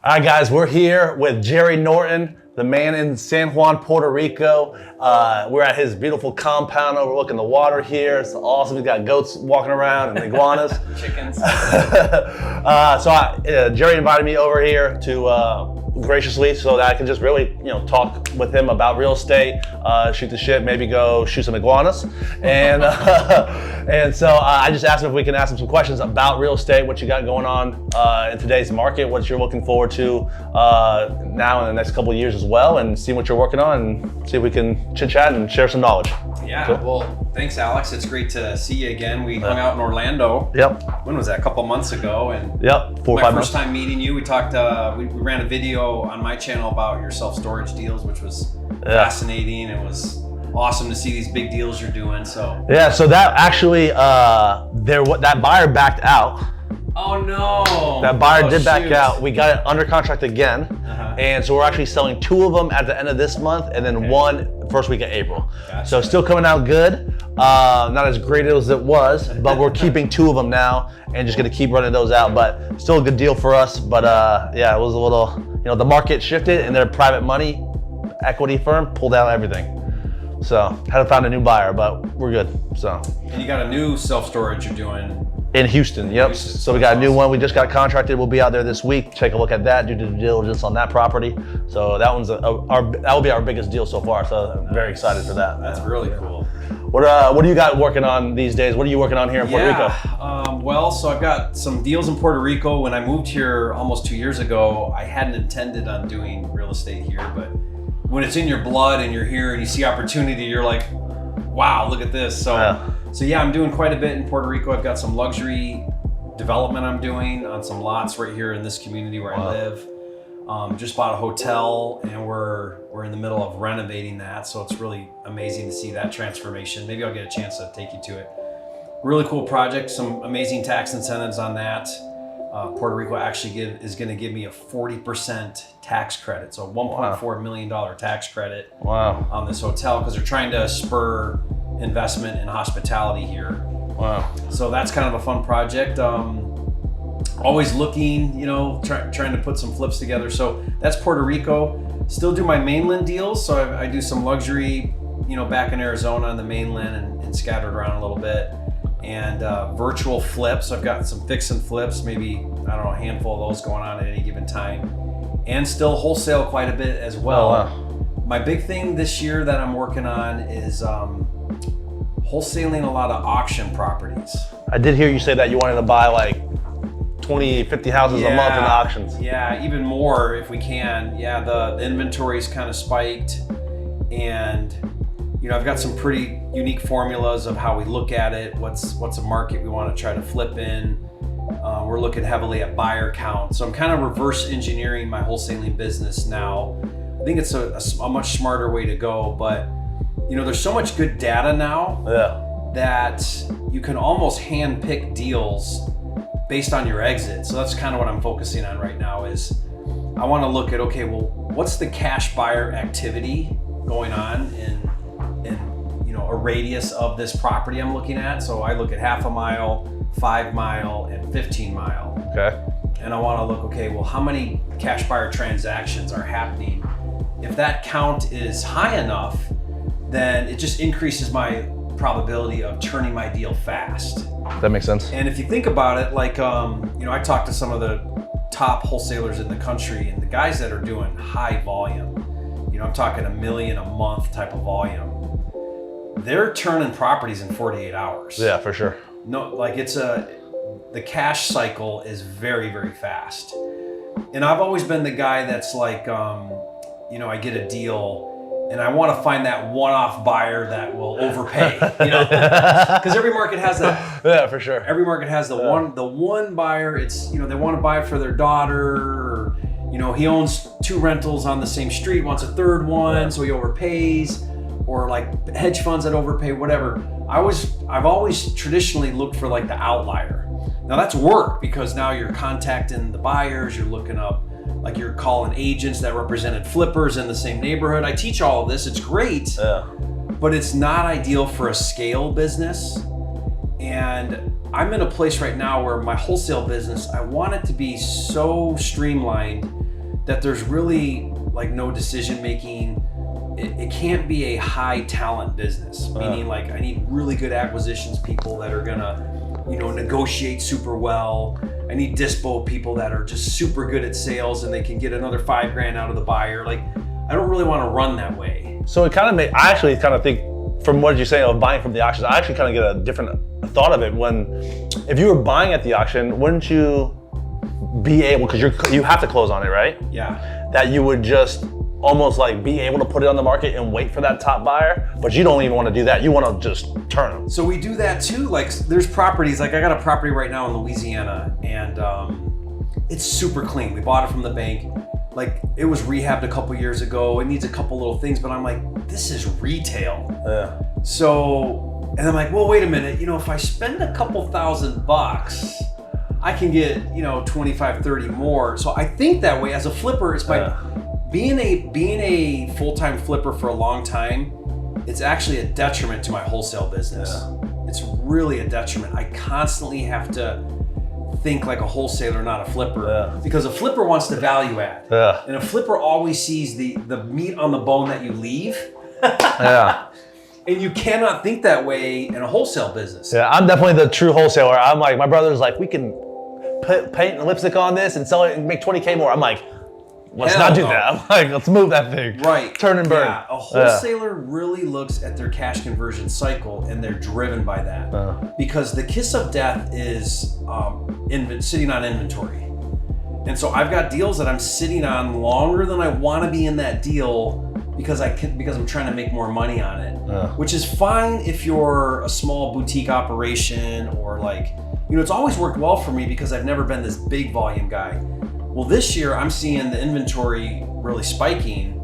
All right, guys, we're here with Jerry Norton, the man in San Juan, Puerto Rico. We're at his beautiful compound overlooking the water here. It's awesome. He's got goats walking around and iguanas. Chickens. Jerry invited me over here to graciously so that I can just really, talk with him about real estate, shoot the shit, maybe go shoot some iguanas. And so I just asked him if we can ask him some questions about real estate, what you got going on in today's market, what you're looking forward to now in the next couple of years as well, and see what you're working on and see if we can chit chat and share some knowledge. Yeah, cool. Well, thanks, Alex. It's great to see you again. We hung out in Orlando. Yep. When was that? A couple months ago. And yep, 4 or 5 my months. first time meeting you. We talked. We ran a video on my channel about your self-storage deals, which was fascinating. It was awesome to see these big deals you're doing. So yeah, so that actually that buyer backed out. Oh no! That buyer did back out. We got it under contract again, and so we're actually selling 2 of them at the end of this month, and then one first week of April. Gotcha. So still coming out good. Not as great as it was, but we're keeping 2 of them now, and just gonna keep running those out. But still a good deal for us. But yeah, it was a little, the market shifted, and their private money equity firm pulled out everything. So had to find a new buyer, but we're good. So. And you got a new self-storage you're doing. In Houston, yep. So we got a new one. We just got contracted. We'll be out there this week. Take a look at that. Do due diligence on that property. So that one's that will be our biggest deal so far. So I'm very excited for that. That's really cool. What do you got working on these days? What are you working on here in Puerto Rico? Well, so I've got some deals in Puerto Rico. When I moved here almost 2 years ago, I hadn't intended on doing real estate here, but when it's in your blood and you're here and you see opportunity, you're like, wow, look at this. So yeah, I'm doing quite a bit in Puerto Rico. I've got some luxury development I'm doing on some lots right here in this community where I live. Just bought a hotel and we're in the middle of renovating that. So it's really amazing to see that transformation. Maybe I'll get a chance to take you to it. Really cool project, some amazing tax incentives on that. Puerto Rico actually is gonna give me a 40% tax credit. So $1.4 million tax credit on this hotel because they're trying to spur investment in hospitality here. Wow. So that's kind of a fun project. Always looking, trying to put some flips together. So that's Puerto Rico. Still do my mainland deals. So I do some luxury, back in Arizona on the mainland and scattered around a little bit. And virtual flips. I've got some fix and flips, maybe, a handful of those going on at any given time. And still wholesale quite a bit as well. Oh, wow. My big thing this year that I'm working on is wholesaling a lot of auction properties. I did hear you say that you wanted to buy like 20, 50 houses a month in auctions. Yeah, even more if we can. Yeah, the inventory's kind of spiked, and I've got some pretty unique formulas of how we look at it. What's a market we want to try to flip in. We're looking heavily at buyer count. So I'm kind of reverse engineering my wholesaling business now. I think it's a much smarter way to go, but there's so much good data now that you can almost hand pick deals based on your exit. So that's kind of what I'm focusing on right now is I want to look at, okay, well, what's the cash buyer activity going on in a radius of this property I'm looking at. So I look at 1/2 mile, 5 mile, and 15 mile. Okay. And I want to look, okay, well, how many cash buyer transactions are happening? If that count is high enough, then it just increases my probability of turning my deal fast. That makes sense. And if you think about it, like, I talked to some of the top wholesalers in the country, and the guys that are doing high volume, I'm talking $1 million a month type of volume, they're turning properties in 48 hours. Yeah, for sure. No, like the cash cycle is very, very fast. And I've always been the guy that's like, I get a deal and I want to find that one-off buyer that will overpay, because every market has that. Yeah, for sure. Every market has the one buyer. It's, they want to buy for their daughter, or, he owns 2 rentals on the same street, wants a 3rd one, so he overpays, or like hedge funds that overpay, whatever. I've always traditionally looked for like the outlier. Now that's work because now you're contacting the buyers, you're looking up, like you're calling agents that represented flippers in the same neighborhood. I teach all of this, it's great, but it's not ideal for a scale business. And I'm in a place right now where my wholesale business, I want it to be so streamlined that there's really like no decision making. It can't be a high talent business, meaning like I need really good acquisitions people that are gonna, you know, negotiate super well. I need dispo people that are just super good at sales and they can get another $5,000 out of the buyer. Like, I don't really want to run that way. So it kind of I actually kind of think, from what you say of buying from the auctions, I actually kind of get a different thought of it. If you were buying at the auction, wouldn't you be able, because you have to close on it, right? Yeah. That you would just almost like be able to put it on the market and wait for that top buyer, but you don't even want to do that. You want to just turn them. So we do that too. Like there's properties, like I got a property right now in Louisiana and it's super clean. We bought it from the bank. Like it was rehabbed a couple years ago. It needs a couple little things, but I'm like, this is retail. Yeah. So, and I'm like, well, wait a minute. You know, if I spend a couple $1,000, I can get, you know, 25, 30 more. So I think that way as a flipper, it's like, being a full-time flipper for a long time, it's actually a detriment to my wholesale business. Yeah. It's really a detriment. I constantly have to think like a wholesaler, not a flipper, because a flipper wants the value add. Yeah. And a flipper always sees the meat on the bone that you leave. Yeah. And you cannot think that way in a wholesale business. Yeah, I'm definitely the true wholesaler. I'm like, my brother's like, we can put paint and lipstick on this and sell it and make 20K more. I'm like, let's not do that. I'm like, let's move that thing. Right. Turn and burn. Yeah. A wholesaler really looks at their cash conversion cycle and they're driven by that. Because the kiss of death is sitting on inventory. And so I've got deals that I'm sitting on longer than I want to be in that deal because I'm trying to make more money on it. Which is fine if you're a small boutique operation or like, you know, it's always worked well for me because I've never been this big volume guy. Well, this year I'm seeing the inventory really spiking.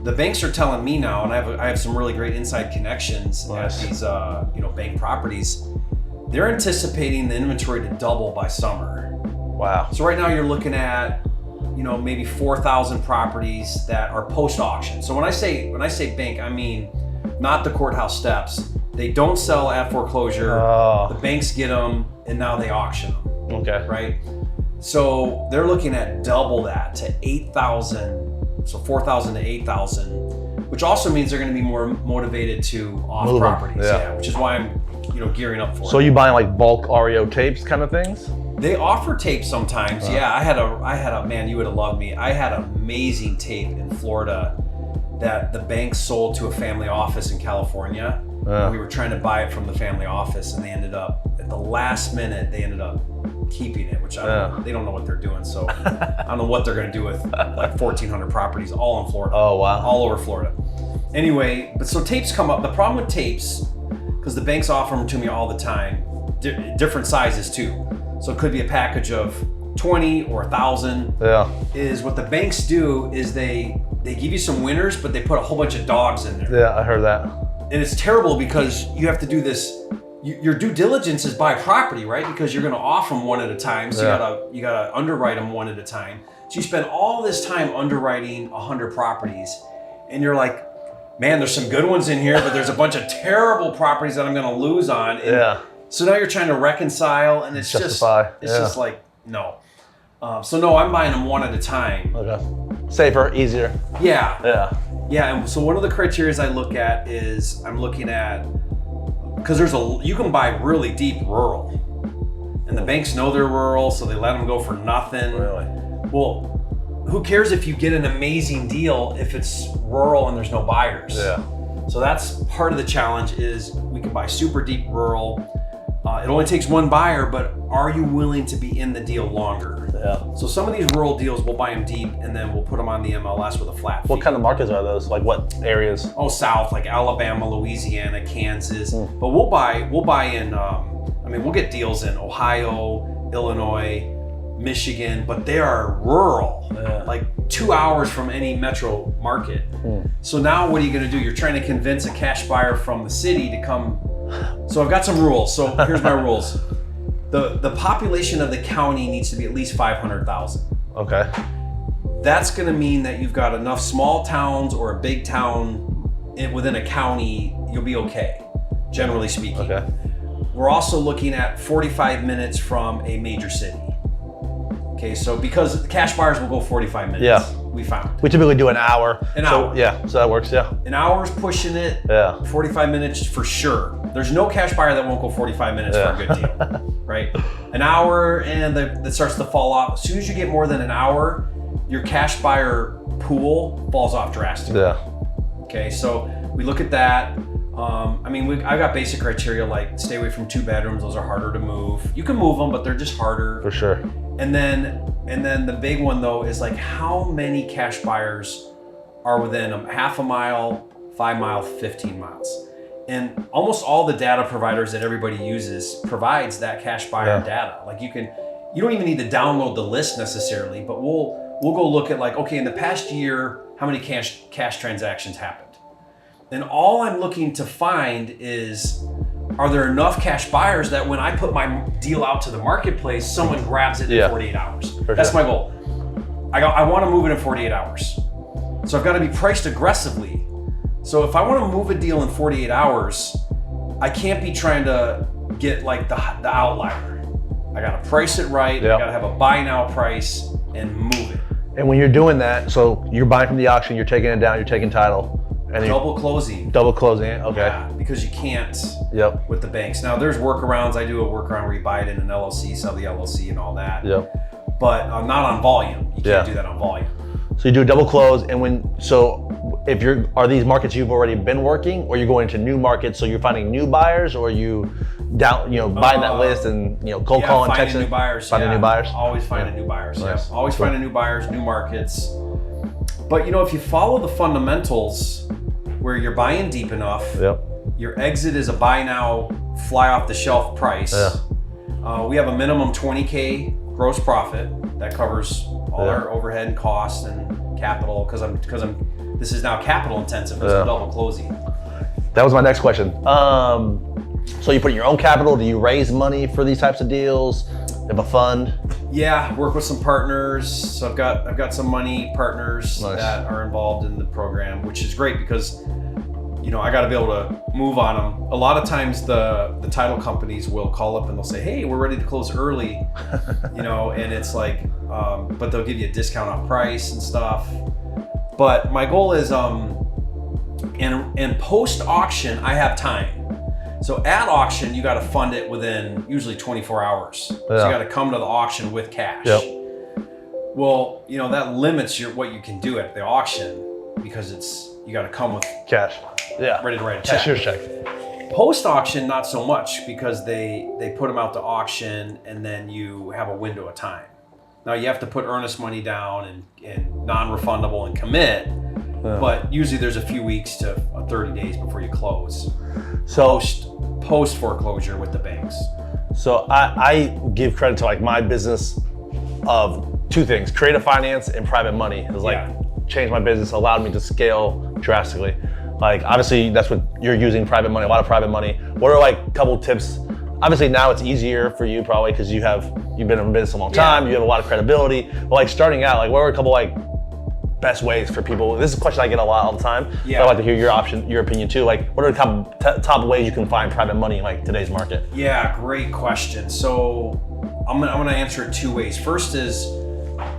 The banks are telling me now, and I have some really great inside connections at these bank properties. They're anticipating the inventory to double by summer. Wow. So right now you're looking at, you know, maybe 4,000 properties that are post auction. So when I say bank, I mean not the courthouse steps. They don't sell at foreclosure. The banks get them, and now they auction them. Okay. Right. So they're looking at double that to 8,000, so 4,000 to 8,000, which also means they're going to be more motivated to off properties, which is why I'm, you know, gearing up for it. So you buying like bulk REO tapes kind of things? They offer tapes sometimes. Yeah, I had a man, you would have loved me. I had an amazing tape in Florida that the bank sold to a family office in California. We were trying to buy it from the family office, and they ended up at the last minute. They ended up keeping it, which they don't know what they're doing. So I don't know what they're going to do with like 1,400 properties all in Florida. Oh wow! All over Florida. Anyway, but so tapes come up. The problem with tapes, because the banks offer them to me all the time, different sizes too. So it could be a package of 20 or 1,000. Yeah. Is what the banks do is they give you some winners, but they put a whole bunch of dogs in there. Yeah, I heard that. And it's terrible because you have to do this. Your due diligence is buy property, right? Because you're going to offer them one at a time. So you gotta underwrite them one at a time. So you spend all this time underwriting 100 properties, and you're like, man, there's some good ones in here, but there's a bunch of terrible properties that I'm going to lose on. And so now you're trying to reconcile, and it's just like no. So no, I'm buying them one at a time. Okay. Safer, easier. Yeah. And so one of the criteria I look at is I'm looking at, because you can buy really deep rural, and the banks know they're rural, so they let them go for nothing. Really? Well, who cares if you get an amazing deal if it's rural and there's no buyers? Yeah. So that's part of the challenge is we can buy super deep rural. It only takes one buyer, but are you willing to be in the deal longer? Yeah. So some of these rural deals, we'll buy them deep, and then we'll put them on the MLS with a flat fee. What kind of markets are those? Like what areas? Oh, south, like Alabama, Louisiana, Kansas. But we'll buy in. We'll get deals in Ohio, Illinois, Michigan, but they are rural, like 2 hours from any metro market. So now what are you going to do? You're trying to convince a cash buyer from the city to come. So I've got some rules. So here's my rules. The population of the county needs to be at least 500,000. Okay. That's going to mean that you've got enough small towns or a big town within a county, you'll be okay, generally speaking. Okay. We're also looking at 45 minutes from a major city. Okay, so because cash buyers will go 45 minutes. Yeah. We found. We typically do an hour. An so, hour. Yeah, so that works, yeah. An hour's pushing it. Yeah. 45 minutes for sure. There's no cash buyer that won't go 45 minutes for a good deal, right? An hour and that starts to fall off. As soon as you get more than an hour, your cash buyer pool falls off drastically. Yeah. Okay, so we look at that. I mean, I've got basic criteria like stay away from 2 bedrooms. Those are harder to move. You can move them, but they're just harder. For sure. And then the big one though is like how many cash buyers are within a half a mile, 5 mile, 15 miles. And almost all the data providers that everybody uses provides that cash buyer data. Like you don't even need to download the list necessarily, but we'll go look at like, okay, in the past year, how many cash transactions happened? And all I'm looking to find is, are there enough cash buyers that when I put my deal out to the marketplace, someone grabs it in 48 hours? That's my goal. I want to move it in 48 hours. So I've got to be priced aggressively. So if I want to move a deal in 48 hours, I can't be trying to get like the outlier. I got to price it right. I got to have a buy now price and move it. And when you're doing that, so you're buying from the auction, you're taking it down, you're taking title. And double closing. Double closing it, okay. Yeah, because you can't with the banks. Now there's workarounds. I do a workaround where you buy it in an LLC, sell the LLC and all that. Yep. But not on volume. You can't do that on volume. So you do a double close, and are these markets you've already been working, or you're going to new markets, so you're finding new buyers, or you buying that list and cold calling, texting, new buyers, finding new buyers? Always finding new buyers. Nice. Yeah. Always finding new buyers, new markets. But if you follow the fundamentals, where you're buying deep enough, your exit is a buy now, fly off the shelf price. We have a minimum 20K gross profit that covers all our overhead and costs and capital because this is now capital intensive as a double closing. That was my next question. So you put in your own capital? Do you raise money for these types of deals? You have a fund? Yeah, work with some partners. So I've got some money partners that are involved in the program, which is great because I got to be able to move on them. A lot of times the title companies will call up and they'll say, "Hey, we're ready to close early," and it's like, but they'll give you a discount on price and stuff. But my goal is, and post auction, I have time. So at auction, you got to fund it within usually 24 hours. So you got to come to the auction with cash. Well, that limits what you can do at the auction because you got to come with cash. Ready to write a check. Cashier's check. Post auction, not so much because they put them out to auction and then you have a window of time. Now you have to put earnest money down and non-refundable and commit. But usually there's a few weeks to 30 days before you close. So post foreclosure with the banks. So I give credit to like my business of 2 things: creative finance and private money. It's changed my business, allowed me to scale drastically. Like obviously that's what you're using, private money, a lot of private money. What are like a couple tips? Obviously now it's easier for you probably because you've been in business a long time, you have a lot of credibility. But like starting out, like what are a couple like best ways for people? This is a question I get a lot all the time. So I'd like to hear your opinion too. Like what are the top ways you can find private money in like today's market? Yeah, great question. So I'm gonna answer it 2 ways. First is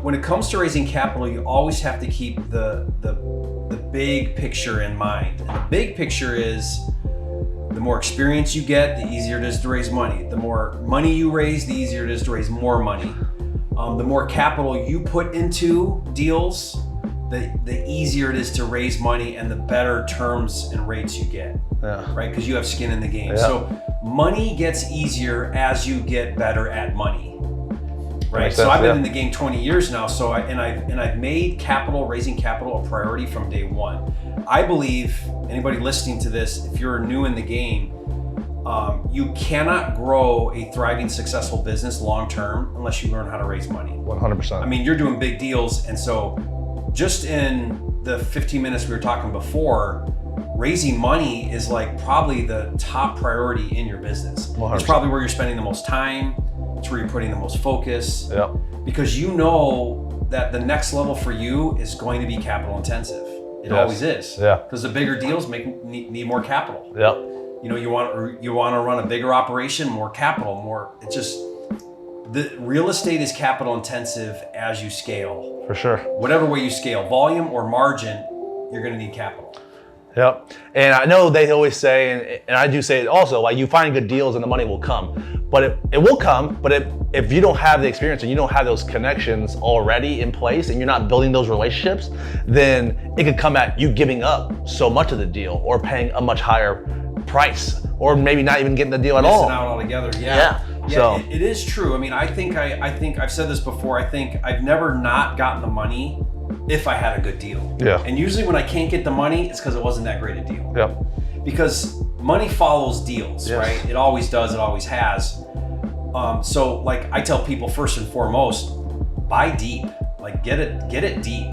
when it comes to raising capital, you always have to keep the big picture in mind. And the big picture is the more experience you get, the easier it is to raise money. The more money you raise, the easier it is to raise more money. The more capital you put into deals, the easier it is to raise money and the better terms and rates you get, right? Because you have skin in the game. So money gets easier as you get better at money, right? So I've been in the game 20 years now. So I've made raising capital a priority from day one. I believe anybody listening to this, if you're new in the game, you cannot grow a thriving, successful business long-term unless you learn how to raise money. 100%. I mean, you're doing big deals. And so just in the 15 minutes we were talking before, raising money is like probably the top priority in your business. 100%. It's probably where you're spending the most time. It's where you're putting the most focus. Because you know that the next level for you is going to be capital intensive. It always is. Because the bigger deals need more capital. You want to run a bigger operation, more capital, more. It's just the real estate is capital intensive as you scale. For sure. Whatever way you scale, volume or margin, you're going to need capital. Yep. And I know they always say, and I do say it also, like you find good deals and the money will come. But it will come, but if you don't have the experience and you don't have those connections already in place and you're not building those relationships, then it could come at you giving up so much of the deal or paying a much higher price or maybe not even getting the deal at all. Missing out altogether. Yeah. So it is true. I mean, I think I've said this before. I think I've never not gotten the money if I had a good deal. Yeah. And usually when I can't get the money, it's because it wasn't that great a deal. Yep. Because money follows deals, Yes. right? It always does. It always has. So like I tell people, first and foremost, buy deep. Like get it deep.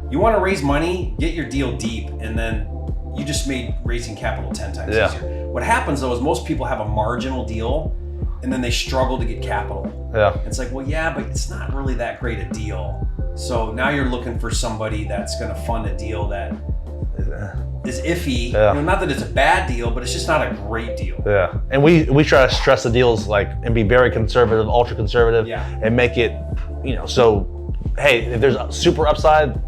You want to raise money, get your deal deep, and then you just made raising capital 10 times easier. What happens though is most people have a marginal deal and then they struggle to get capital. Yeah. It's like, well, yeah, but it's not really that great a deal. So now you're looking for somebody that's going to fund a deal that is iffy. Yeah. You know, not that it's a bad deal, but it's just not a great deal. Yeah. And we try to stress the deals like and be very conservative, ultra conservative, and make it, so hey, if there's a super upside,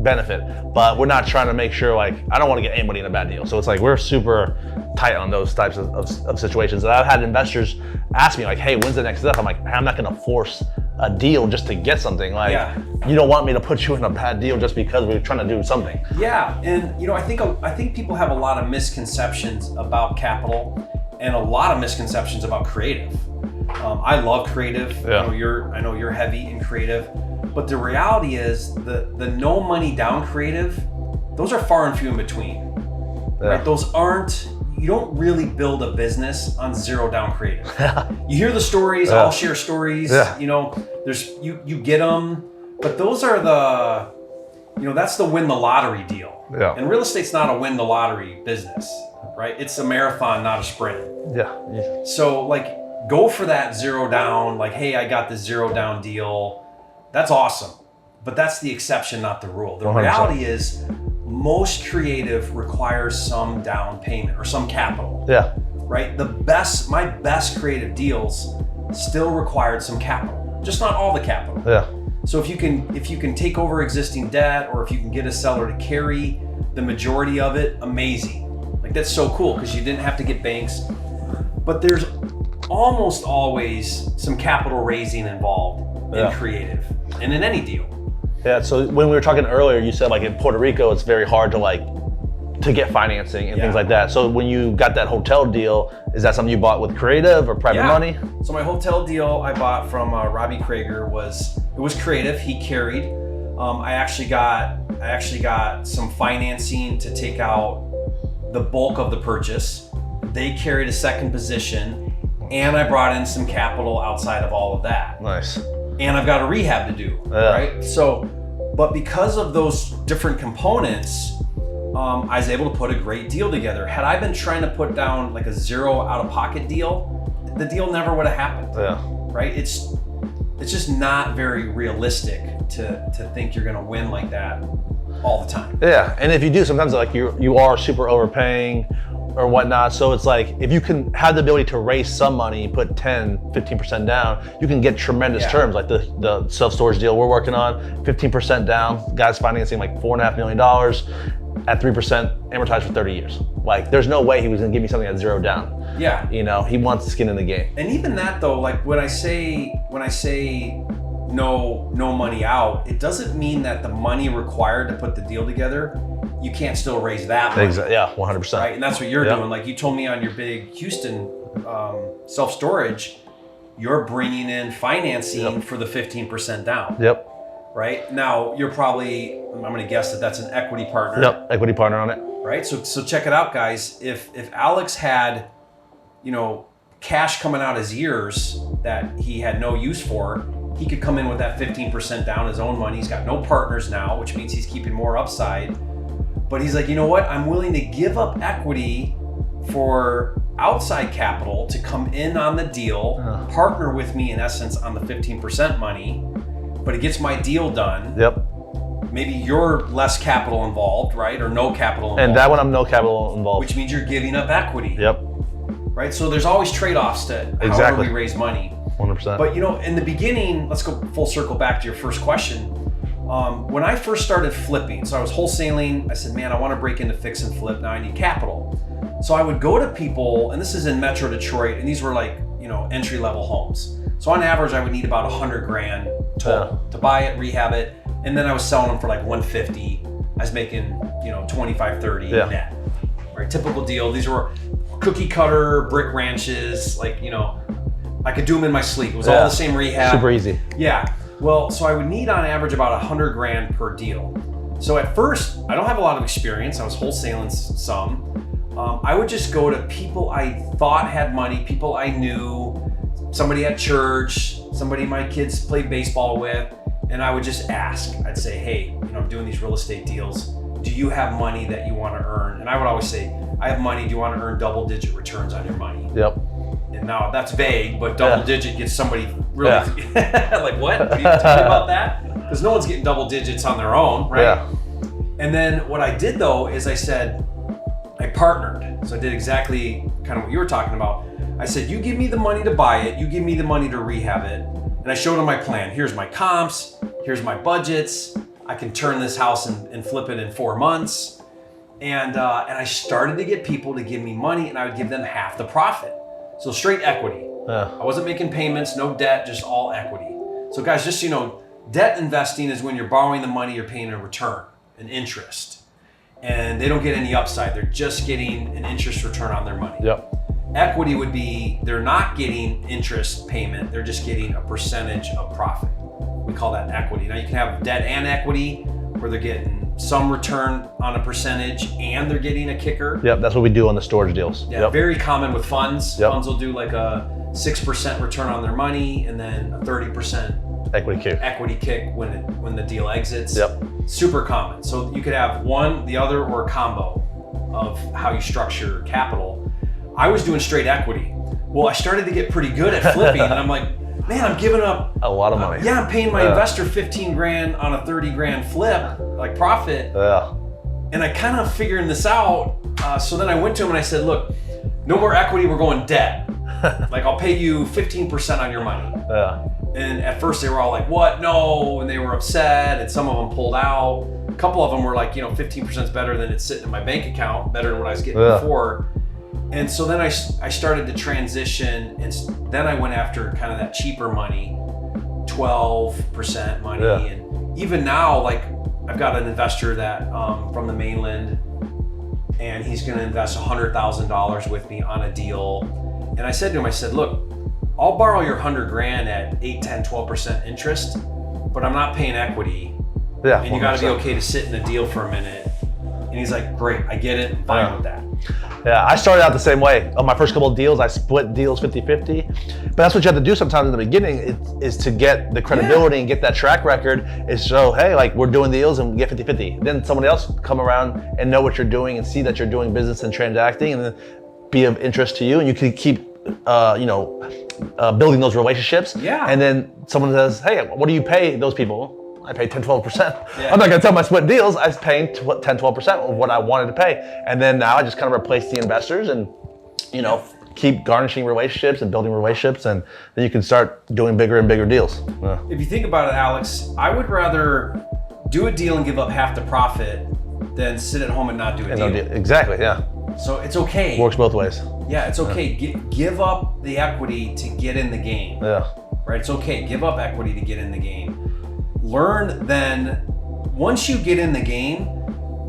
benefit, but we're not trying to make sure like I don't want to get anybody in a bad deal. So it's like we're super tight on those types of situations. And I've had investors ask me like, hey, when's the next step? I'm like, I'm not going to force a deal just to get something. Like, you don't want me to put you in a bad deal just because we're trying to do something. Yeah, and I think people have a lot of misconceptions about capital and a lot of misconceptions about creative. I love creative. Yeah. I know you're heavy in creative, but the reality is the no money down creative, those are far and few in between. Yeah. Right? Those aren't. You don't really build a business on zero down creative. You hear the stories, I'll share stories, there's you get them, but those are that's the win the lottery deal. Yeah. And real estate's not a win the lottery business, right? It's a marathon, not a sprint. Yeah. So like go for that zero down, like, hey, I got this zero down deal. That's awesome. But that's the exception, not the rule. The 100%. reality is most creative requires some down payment or some capital. Yeah. Right? My best creative deals still required some capital, just not all the capital. Yeah. So if you can take over existing debt, or if you can get a seller to carry the majority of it, amazing. Like that's so cool because you didn't have to get banks. But there's almost always some capital raising involved in creative and in any deal. Yeah, so when we were talking earlier, you said like in Puerto Rico, it's very hard to get financing and things like that. So when you got that hotel deal, is that something you bought with creative or private money? So my hotel deal I bought from Robbie Krager was creative. He carried. I actually got some financing to take out the bulk of the purchase. They carried a second position, and I brought in some capital outside of all of that. Nice. And I've got a rehab to do, right? So, but because of those different components, I was able to put a great deal together. Had I been trying to put down like a zero out-of-pocket deal, the deal never would have happened. Yeah. Right? It's just not very realistic to think you're gonna win like that all the time. Yeah, and if you do, sometimes like you are super overpaying or whatnot. So it's like, if you can have the ability to raise some money, put 10, 15% down, you can get tremendous terms. Like the self-storage deal we're working on, 15% down, guy's financing like $4.5 million at 3% amortized for 30 years. Like there's no way he was gonna give me something at zero down. Yeah. He wants skin in the game. And even that though, like when I say no money out, it doesn't mean that the money required to put the deal together, you can't still raise that money. Exactly. Yeah, 100%. Right, and that's what you're doing. Like you told me on your big Houston self-storage, you're bringing in financing for the 15% down. Yep. Right, now you're probably, I'm gonna guess that's an equity partner. Yep, equity partner on it. Right, so check it out, guys. If Alex had, cash coming out his ears that he had no use for, he could come in with that 15% down, his own money. He's got no partners now, which means he's keeping more upside. But he's like, you know what? I'm willing to give up equity for outside capital to come in on the deal, partner with me in essence on the 15% money, but it gets my deal done. Yep. Maybe you're less capital involved, right? Or no capital involved. And that one I'm no capital involved. Which means you're giving up equity. Yep. Right? So there's always trade-offs to however we raise money. 100%. But in the beginning, let's go full circle back to your first question. When I first started flipping, so I was wholesaling, I said, man, I want to break into fix and flip. Now I need capital. So I would go to people, and this is in Metro Detroit, and these were like, entry level homes. So on average, I would need about $100,000 total to buy it, rehab it. And then I was selling them for like 150. I was making, 25, 30 net. Right, typical deal. These were cookie cutter brick ranches, like, I could do them in my sleep. It was all the same rehab. Super easy. Yeah. Well, so I would need on average about $100,000 per deal. So at first, I don't have a lot of experience. I was wholesaling some. I would just go to people I thought had money, people I knew, somebody at church, somebody my kids played baseball with, and I would just ask. I'd say, hey, I'm doing these real estate deals. Do you have money that you want to earn? And I would always say, I have money. Do you want to earn double-digit returns on your money? Yep. And now that's vague, but double-digit gets somebody really like, what? Can you tell me about that? Because no one's getting double digits on their own, right? Yeah. And then what I did though is I said, I partnered. So I did exactly kind of what you were talking about. I said, you give me the money to buy it, you give me the money to rehab it. And I showed them my plan. Here's my comps, here's my budgets. I can turn this house and flip it in 4 months. And I started to get people to give me money, and I would give them half the profit. So straight equity. Yeah. I wasn't making payments, no debt, just all equity. So guys, just so you know, debt investing is when you're borrowing the money, you're paying a return, an interest. And they don't get any upside. They're just getting an interest return on their money. Yep. Equity would be, they're not getting interest payment, they're just getting a percentage of profit. We call that equity. Now you can have debt and equity where they're getting some return on a percentage and they're getting a kicker. Yep, that's what we do on the storage deals. Yeah, very common with funds. Yep. Funds will do like a 6% return on their money and then a 30% equity kick when the deal exits. Yep. Super common. So you could have one, the other, or a combo of how you structure capital. I was doing straight equity. Well, I started to get pretty good at flipping and I'm like, man, I'm giving up a lot of money. I'm paying my investor $15,000 on a $30,000 flip, like profit. Yeah. And I kind of figuring this out. So then I went to him and I said, look, no more equity, we're going debt. Like I'll pay you 15% on your money. Yeah. And at first they were all like, what? No. And they were upset. And some of them pulled out. A couple of them were like, 15% is better than it's sitting in my bank account, better than what I was getting before. And so then I started to transition, and then I went after kind of that cheaper money, 12% money. Yeah. And even now, like I've got an investor that from the mainland, and he's going to invest $100,000 with me on a deal. And I said to him, I said, look, I'll borrow your $100,000 at 8, 10, 12% interest, but I'm not paying equity. Yeah. And you got to be okay to sit in the deal for a minute. And he's like, great, I get it, I'm fine with that. Yeah, I started out the same way. On my first couple of deals, I split deals 50-50. But that's what you have to do sometimes in the beginning is to get the credibility and get that track record is show, hey, like we're doing deals and we get 50-50. Then someone else come around and know what you're doing and see that you're doing business and transacting and then be of interest to you. And you can keep, building those relationships. Yeah. And then someone says, hey, what do you pay those people? I pay 10-12%. Yeah. I'm not gonna tell my split deals, I was paying 10-12% of what I wanted to pay. And then now I just kind of replace the investors and, keep garnishing relationships and building relationships, and then you can start doing bigger and bigger deals. Yeah. If you think about it, Alex, I would rather do a deal and give up half the profit than sit at home and not do a deal. Exactly, yeah. So it's okay. Works both ways. Yeah, it's okay. Give up the equity to get in the game. Yeah. Right? It's okay. Give up equity to get in the game. Learn then, once you get in the game,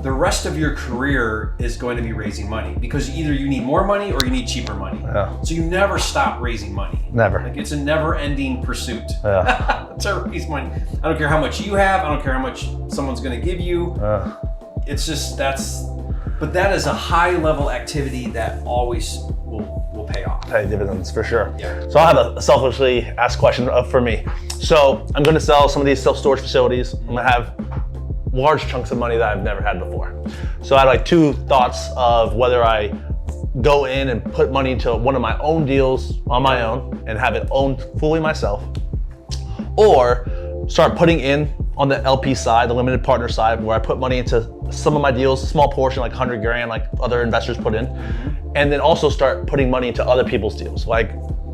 the rest of your career is going to be raising money because either you need more money or you need cheaper money. Yeah. So you never stop raising money. Never. Like it's a never-ending pursuit. Yeah. To raise money. I don't care how much you have. I don't care how much someone's going to give you. It's just but that is a high-level activity that always will pay off. Pay dividends for sure. Yeah. So I have a selfishly asked question for me. So I'm going to sell some of these self-storage facilities. I'm going to have large chunks of money that I've never had before. So I had like two thoughts of whether I go in and put money into one of my own deals on my own and have it owned fully myself, or start putting in on the LP side, the limited partner side, where I put money into some of my deals, a small portion, like $100,000, like other investors put in, and then also start putting money into other people's deals. Like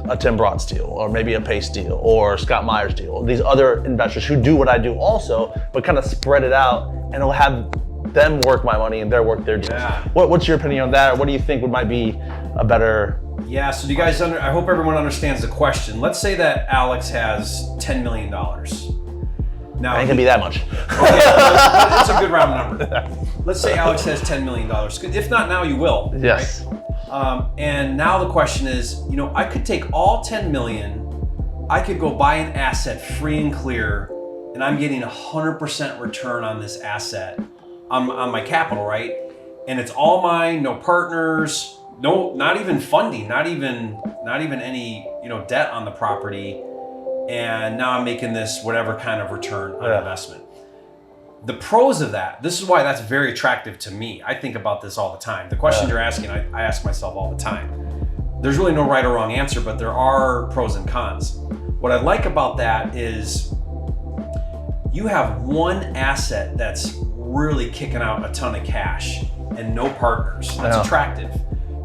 a Tim Broad's deal, or maybe a Pace deal, or Scott Meyer's deal. These other investors who do what I do also, but kind of spread it out, and it'll have them work my money and their work their deals. Yeah. What's your opinion on that? Or what do you think might be a better? Yeah, so do you guys I hope everyone understands the question. Let's say that Alex has $10 million. Now, It ain't gonna be that much. Okay, that's a good round number. Let's say Alex has $10 million. If not now, you will. Yes. Right? And now the question is, I could take all 10 million, I could go buy an asset free and clear, and I'm getting 100% return on this asset, on my capital, right? And it's all mine, no partners, not even funding, not even any debt on the property. And now I'm making this whatever kind of return on investment. The pros of that, this is why that's very attractive to me. I think about this all the time. The question you're asking, I ask myself all the time. There's really no right or wrong answer, but there are pros and cons. What I like about that is you have one asset that's really kicking out a ton of cash and no partners. That's attractive.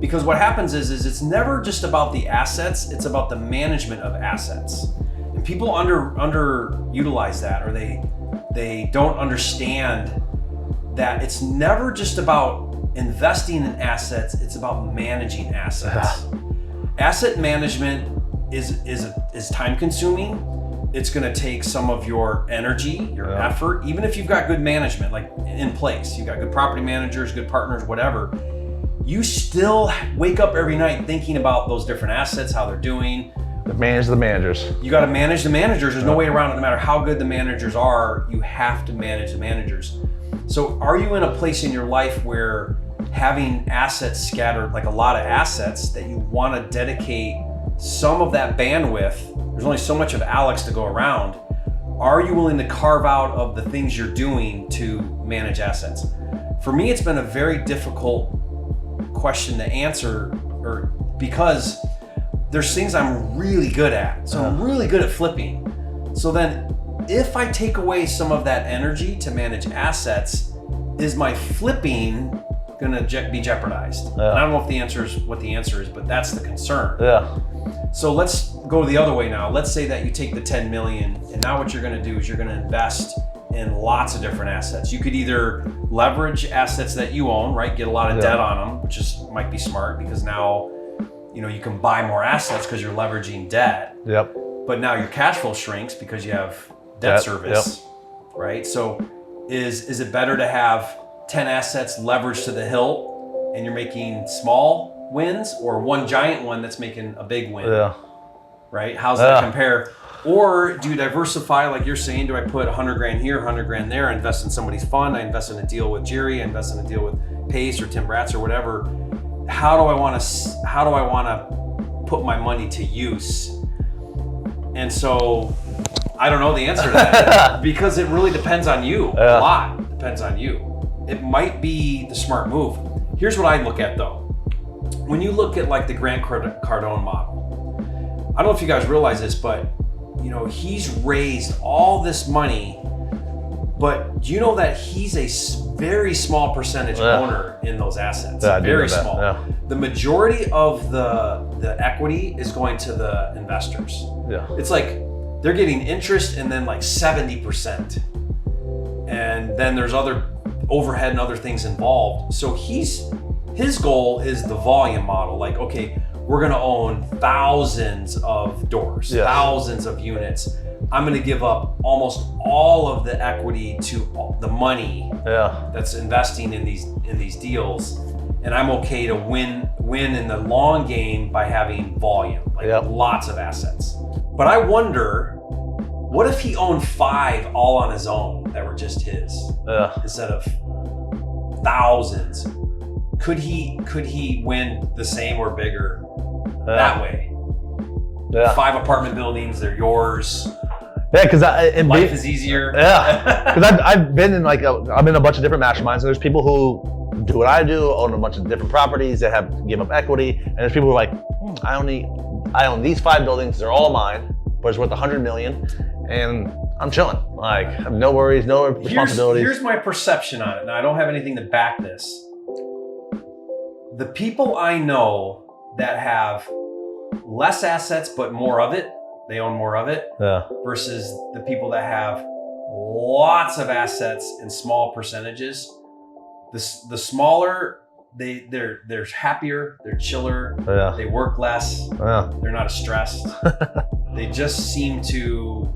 Because what happens is it's never just about the assets, it's about the management of assets. And people underutilize that, or they don't understand that it's never just about investing in assets, it's about managing assets. Asset management is time consuming. It's gonna take some of your energy, your effort, even if you've got good management like in place, you've got good property managers, good partners, whatever, you still wake up every night thinking about those different assets, how they're doing. Manage the managers. You got to manage the managers. There's no way around it. No matter how good the managers are, you have to manage the managers. So are you in a place in your life where having assets scattered, like a lot of assets, that you want to dedicate some of that bandwidth? There's only so much of Alex to go around. Are you willing to carve out of the things you're doing to manage assets? For me, it's been a very difficult question to answer, because there's things I'm really good at. So I'm really good at flipping. So then if I take away some of that energy to manage assets, is my flipping gonna be jeopardized? And I don't know if the answer is what the answer is, but that's the concern. So let's go the other way now. Let's say that you take the 10 million, and now what you're gonna do is you're gonna invest in lots of different assets. You could either leverage assets that you own, right? Get a lot of debt on them, which might be smart, because now you can buy more assets because you're leveraging debt. But now your cash flow shrinks because you have debt service, right? So is it better to have 10 assets leveraged to the hilt and you're making small wins, or one giant one that's making a big win? Right? How's that compare? Or do you diversify, like you're saying? Do I put 100 grand here, 100 grand there, I invest in somebody's fund, I invest in a deal with Jerry, I invest in a deal with Pace or Tim Bratz or whatever? How do I want to put my money to use? And so I don't know the answer to that because it really depends on you. A lot depends on you. It might be the smart move. Here's what I look at though. When you look at like the Grant Cardone model, I don't know if you guys realize this, but he's raised all this money, but do you know that he's a very small percentage owner in those assets? Very small. The majority of the equity is going to the investors. It's like they're getting interest and then like 70%. And then there's other overhead and other things involved. So his goal is the volume model. Like, okay, we're gonna own thousands of doors, thousands of units. I'm gonna give up almost all of the equity to the money that's investing in these deals, and I'm okay to win in the long game by having volume, like lots of assets. But I wonder, what if he owned 5 all on his own that were just his, instead of thousands? Could he win the same or bigger that way? 5 apartment buildings, they're yours. Because life is easier. Because I've been in I'm in a bunch of different masterminds, and there's people who do what I do, own a bunch of different properties that have give up equity, and there's people who are like, I own these 5 buildings, they're all mine, but it's worth 100 million, and I'm chilling. Like, I have no worries, no responsibilities. Here's my perception on it. Now, I don't have anything to back this. The people I know that have less assets but more of it. They own more of it. Yeah. Versus the people that have lots of assets in small percentages. The smaller, they're happier, they're chiller, Yeah. they work less, Yeah. they're not as stressed. They just seem to,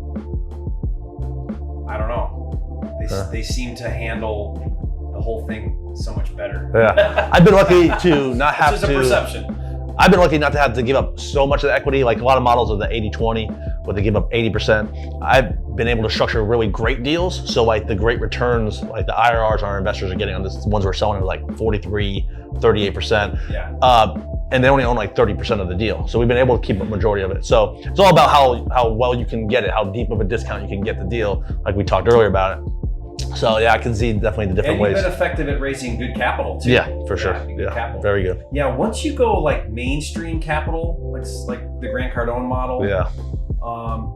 I don't know, they seem to handle the whole thing so much better. Yeah. I've been lucky to not have It's just a perception. I've been lucky not to have to give up so much of the equity. Like a lot of models are the 80-20, where they give up 80%. I've been able to structure really great deals. So like the great returns, like the IRRs our investors are getting on this, ones we're selling are like 43, 38%. Yeah. And they only own like 30% of the deal. So we've been able to keep a majority of it. So it's all about how well you can get it, how deep of a discount you can get the deal, like we talked earlier about it. So yeah, I can see definitely the different And you've ways. been effective at raising good capital too. Yeah, for sure. Good Yeah, capital. very good. Yeah, once you go like mainstream capital, like the Grant Cardone model, Yeah,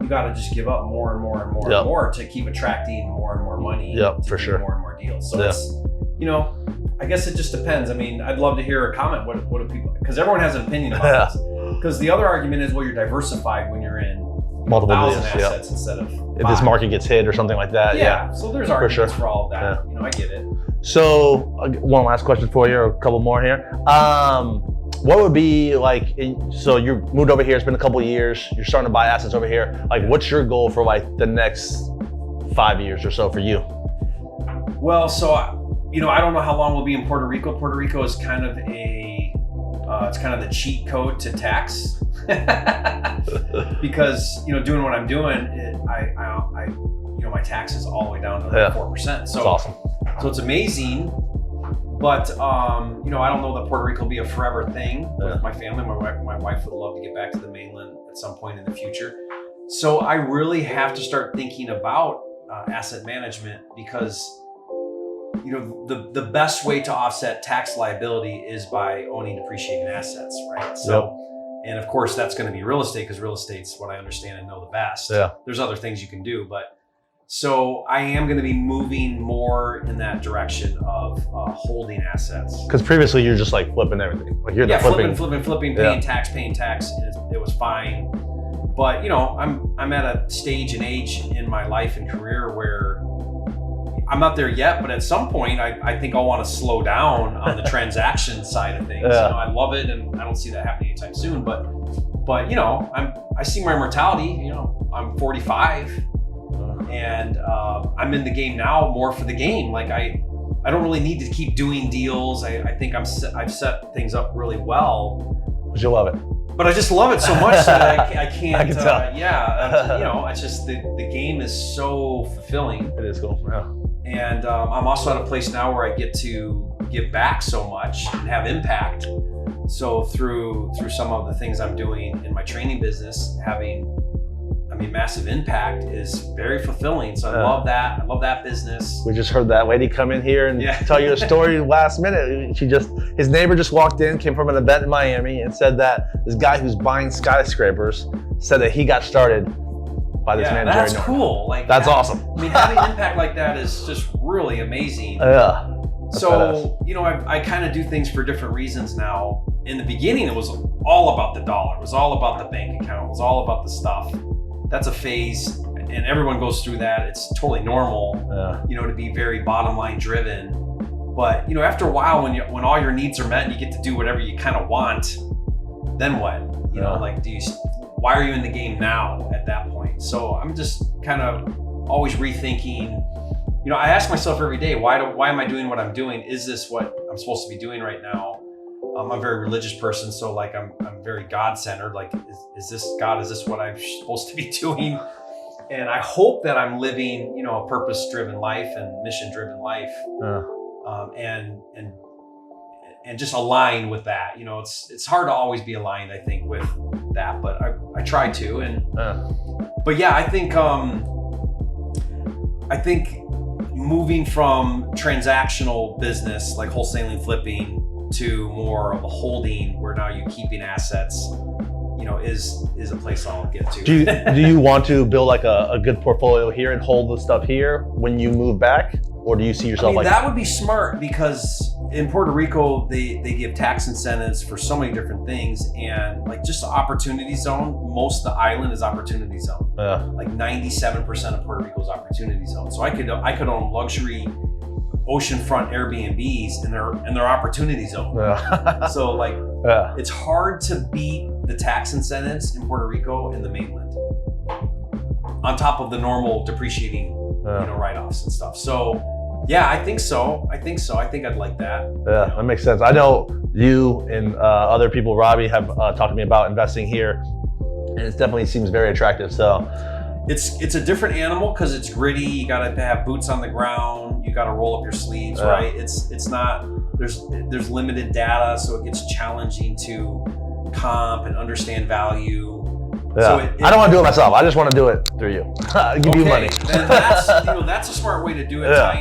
you got to just give up more and more and more Yep. and more to keep attracting more and more money. Yep, to for do sure. More and more deals. So Yeah. it's, I guess it just depends. I mean, I'd love to hear a comment. What do people? Because everyone has an opinion about Yeah. this. Because the other argument is, well, you're diversified when you're in multiple 1,000 deals. Yeah. assets instead of If this 5. market gets hit or something like that. Yeah. So there's arguments sure. for all of that. Yeah. I get it. So one last question for you, or a couple more here. What would be like, so you moved over here, it's been a couple of years, you're starting to buy assets over here. Like what's your goal for like the next 5 years or so for you? Well, so I don't know how long we'll be in Puerto Rico. Puerto Rico is kind of it's kind of the cheat code to tax, because doing what I'm doing, my tax is all the way down to 4%. So That's awesome. So it's amazing, but I don't know that Puerto Rico will be a forever thing with my family. My wife would love to get back to the mainland at some point in the future. So I really have to start thinking about asset management, because the best way to offset tax liability is by owning depreciating assets, right? So, and of course that's going to be real estate, because real estate's what I understand and know the best. Yeah. There's other things you can do, but so I am going to be moving more in that direction of holding assets. Because previously you're just like flipping everything. Like you're the flipping, paying tax, and it was fine. But I'm at a stage and age in my life and career where I'm not there yet, but at some point I think I'll want to slow down on the transaction side of things. Yeah. I love it, and I don't see that happening anytime soon. But I see my mortality. I'm 45. And I'm in the game now more for the game. Like I don't really need to keep doing deals. I think I've set things up really well. But you love it. But I just love it so much that I can't. I can tell. It's just the game is so fulfilling. It is cool. Yeah. And I'm also at a place now where I get to give back so much and have impact. So through some of the things I'm doing in my training business, having massive impact is very fulfilling. So I love that. I love that business. We just heard that lady come in here and tell you a story last minute. His neighbor just walked in, came from an event in Miami, and said that this guy who's buying skyscrapers said that he got started by this man, that's Jerry Norton. cool. That's awesome. Having impact like that is just really amazing. Yeah. So, I kind of do things for different reasons now. In the beginning, it was all about the dollar. It was all about the bank account. It was all about the stuff. That's a phase, and everyone goes through that. It's totally normal, to be very bottom line driven. But after a while, when all your needs are met and you get to do whatever you kind of want, then what? Why are you in the game now at that point? So I'm just kind of always rethinking. I ask myself every day, why am I doing what I'm doing? Is this what I'm supposed to be doing right now? I'm a very religious person, so like I'm very God-centered. Like, is this God? Is this what I'm supposed to be doing? And I hope that I'm living, a purpose-driven life and mission-driven life, and just align with that. It's hard to always be aligned, I think, with that, but I try to. And but yeah, I think moving from transactional business like wholesaling, flipping, to more of a holding where now you're keeping assets, is a place I'll get to. Do you want to build like a good portfolio here and hold the stuff here when you move back? Or do you see yourself that would be smart, because in Puerto Rico, they give tax incentives for so many different things, and like just the opportunity zone, most of the island is opportunity zone. Yeah. Like 97% of Puerto Rico is opportunity zone. So I could own luxury oceanfront Airbnbs and they're opportunity zone. Yeah. So like Yeah. it's hard to beat the tax incentives in Puerto Rico and the mainland, on top of the normal depreciating write-offs and stuff. So yeah, I think so. I think I'd like that. Yeah, that makes sense. I know you and other people, Robbie, have talked to me about investing here, and it definitely seems very attractive. So it's a different animal because it's gritty. You got to have boots on the ground. You got to roll up your sleeves, right? It's not. There's limited data, so it gets challenging to comp and understand value. Yeah. So I don't want to do it myself. I just want to do it through you. Give you money. Then that's a smart way to do it. Yeah.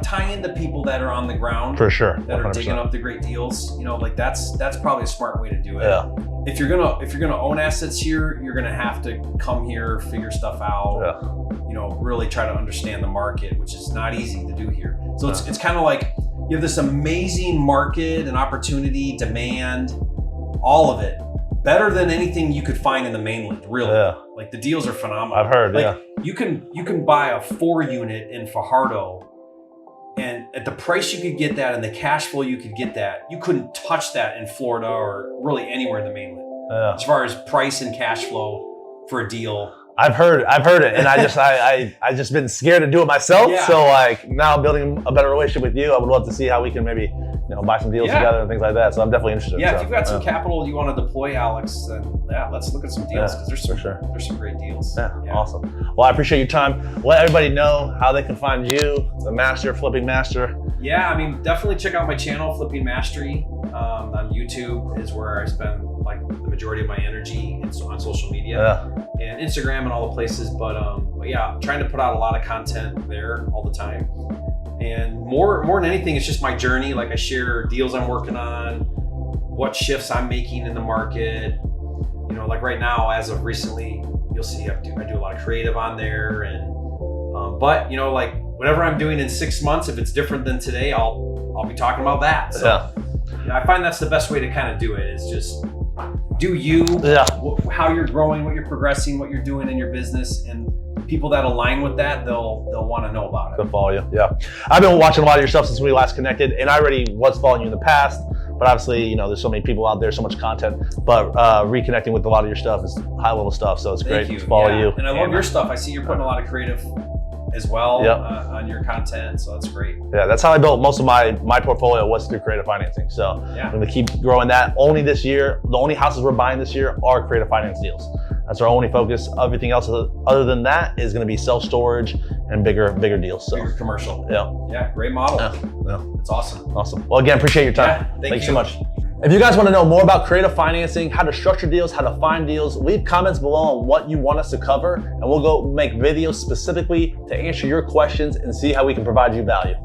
Tie into people that are on the ground. For sure. That 100%. are digging up the great deals. Like that's probably a smart way to do it. Yeah. If you're gonna own assets here, you're gonna have to come here, figure stuff out. Yeah. Really try to understand the market, which is not easy to do here. So it's kind of like you have this amazing market and opportunity, demand, all of it. Better than anything you could find in the mainland, really. Yeah. Like the deals are phenomenal. I've heard, like, you can buy a 4-unit in Fajardo, and at the price you could get that and the cash flow you could get that, you couldn't touch that in Florida or really anywhere in the mainland. Yeah. As far as price and cash flow for a deal. I've heard it, and I just been scared to do it myself. Yeah. So like now building a better relationship with you, I would love to see how we can maybe buy some deals together and things like that. So I'm definitely interested. Yeah, so, if you've got some capital you want to deploy, Alex, then let's look at some deals because there's some great deals. Yeah, awesome. Well, I appreciate your time. Let everybody know how they can find you, the master, flipping master. Yeah, I mean, definitely check out my channel, Flipping Mastery. On YouTube is where I spend like the majority of my energy on social media and Instagram and all the places. But yeah, I'm trying to put out a lot of content there all the time. And more than anything, it's just my journey. Like I share deals I'm working on, what shifts I'm making in the market. Like right now, as of recently, you'll see I do a lot of creative on there. And but like whatever I'm doing in 6 months, if it's different than today, I'll be talking about that. So I find that's the best way to kind of do it. Is just do you, how you're growing, what you're progressing, what you're doing in your business, and people that align with that, they'll want to know about it. They'll follow you. Yeah, I've been watching a lot of your stuff since we last connected, and I already was following you in the past. But obviously, there's so many people out there, so much content. But reconnecting with a lot of your stuff is high level stuff, so it's great to follow you. And I love your stuff. I see you're putting a lot of creative as well on your content, so that's great. Yeah, that's how I built most of my portfolio was through creative financing. So I'm going to keep growing that. Only this year, the only houses we're buying this year are creative finance deals. That's our only focus. Everything else other than that is going to be self-storage and bigger deals. So bigger commercial. Yeah, great model. Yeah. It's awesome. Well, again, appreciate your time. Thank Thanks you so much. If you guys want to know more about creative financing, how to structure deals, how to find deals, leave comments below on what you want us to cover, and we'll go make videos specifically to answer your questions and see how we can provide you value.